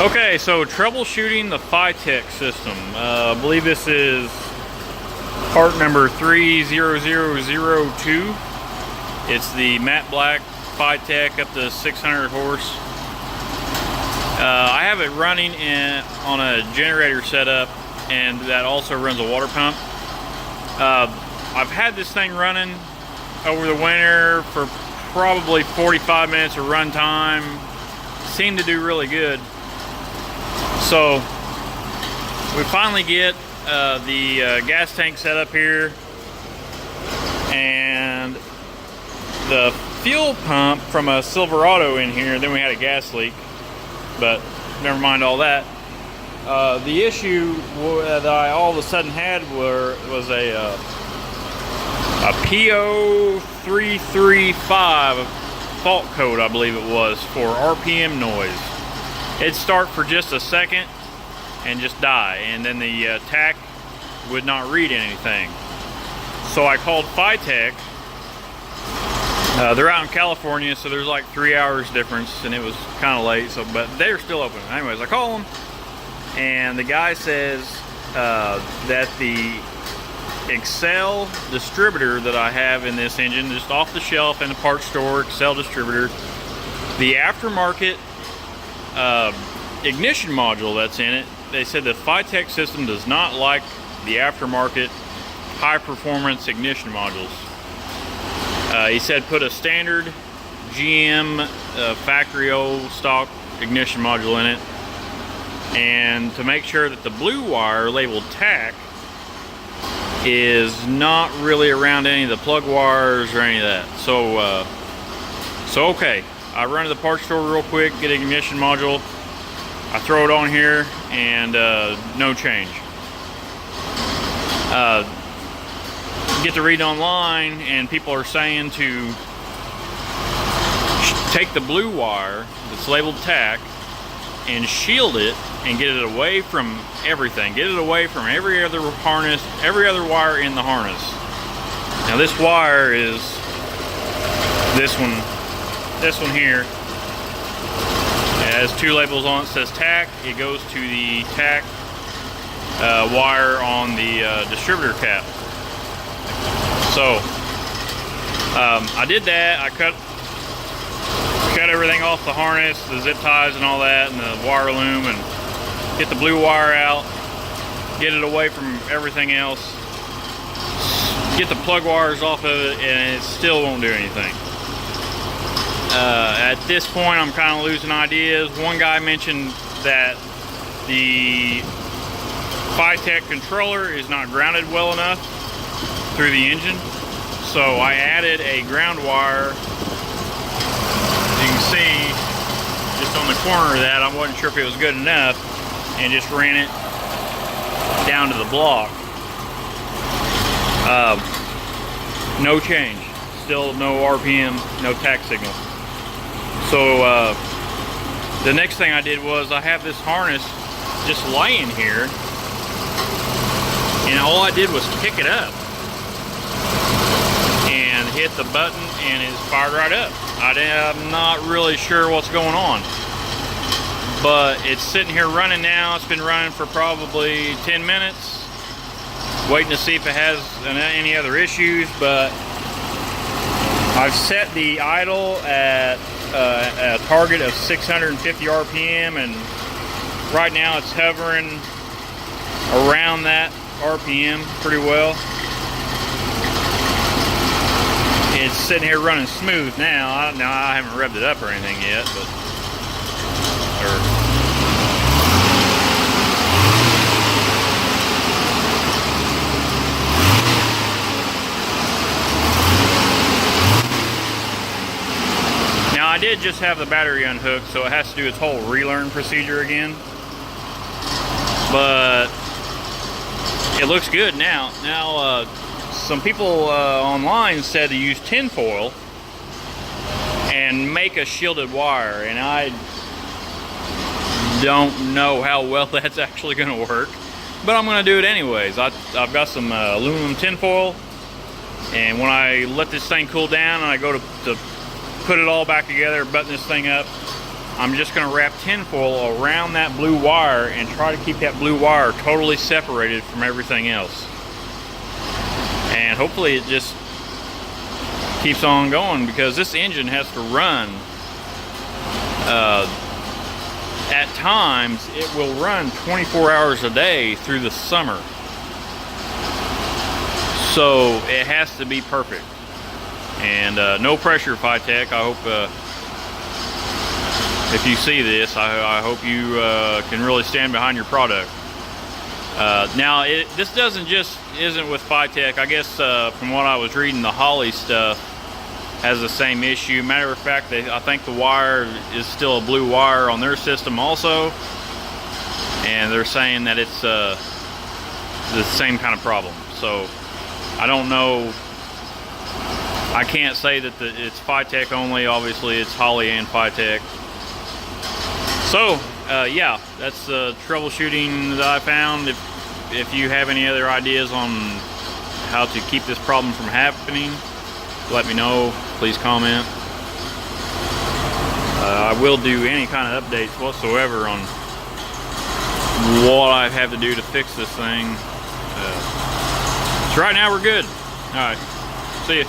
Okay, so troubleshooting the FiTech system. I believe this is part number 30002. It's the matte black FiTech up to 600 horse. I have it running on a generator setup, and that also runs a water pump. I've had this thing running over the winter for probably 45 minutes of run time. Seemed to do really good. So we finally get the gas tank set up here, and the fuel pump from a Silverado in here. Then we had a gas leak, but never mind all that. The issue that I all of a sudden had was a P0335 fault code, I believe it was, for RPM noise. It'd start for just a second and just die, and then the tach would not read anything. So I called FiTech. They're out in California, so there's like 3 hours difference, and it was kind of late, so but they're still open. Anyways, I call them, and the guy says that the Excel distributor that I have in this engine, just off the shelf in the parts store, Excel distributor, the aftermarket ignition module that's in it, they said the FiTech system does not like the aftermarket high performance ignition modules. He said put a standard GM factory old stock ignition module in it, and to make sure that the blue wire labeled tach is not really around any of the plug wires or any of that. So okay, I run to the parts store real quick, get an ignition module, I throw it on here, and no change. Get to read online, and people are saying to take the blue wire that's labeled tach and shield it and get it away from everything. Get it away from every other harness, every other wire in the harness. Now this wire is this one here. It has two labels on it. It says tach. It goes to the tach wire on the distributor cap. So I did that. I cut everything off the harness, the zip ties and all that, and the wire loom, and get the blue wire out, get it away from everything else, get the plug wires off of it, and it still won't do anything. At this point, I'm kind of losing ideas. One guy mentioned that the FiTech controller is not grounded well enough through the engine, so I added a ground wire. As you can see, just on the corner of that, I wasn't sure if it was good enough, and just ran it down to the block. No change, still no RPM, no tach signal. So the next thing I did was I have this harness just laying here, and all I did was pick it up and hit the button, and it's fired right up. I'm not really sure what's going on, but it's sitting here running now. It's been running for probably 10 minutes, waiting to see if it has any other issues, but I've set the idle at a target of 650 RPM, and right now it's hovering around that RPM pretty well. It's sitting here running smooth now. I haven't revved it up or anything yet, but now I did just have the battery unhooked, so it has to do its whole relearn procedure again. But it looks good now. Now, some people online said to use tin foil and make a shielded wire, and I don't know how well that's actually going to work, but I'm going to do it anyways. I've got some aluminum tin foil, and when I let this thing cool down and I go to put it all back together, button this thing up, I'm just going to wrap tinfoil around that blue wire and try to keep that blue wire totally separated from everything else. And hopefully it just keeps on going, because this engine has to run. At times it will run 24 hours a day through the summer. So it has to be perfect. And no pressure, FiTech. I hope if you see this, I hope you can really stand behind your product. Now, this isn't with FiTech. I guess from what I was reading, the Holley stuff has the same issue. Matter of fact, I think the wire is still a blue wire on their system also, and they're saying that it's the same kind of problem. So I don't know. I can't say that it's FiTech only. Obviously, it's Holley and FiTech. So yeah, that's the troubleshooting that I found. If you have any other ideas on how to keep this problem from happening, let me know. Please comment. I will do any kind of updates whatsoever on what I have to do to fix this thing. So right now we're good. All right, see ya.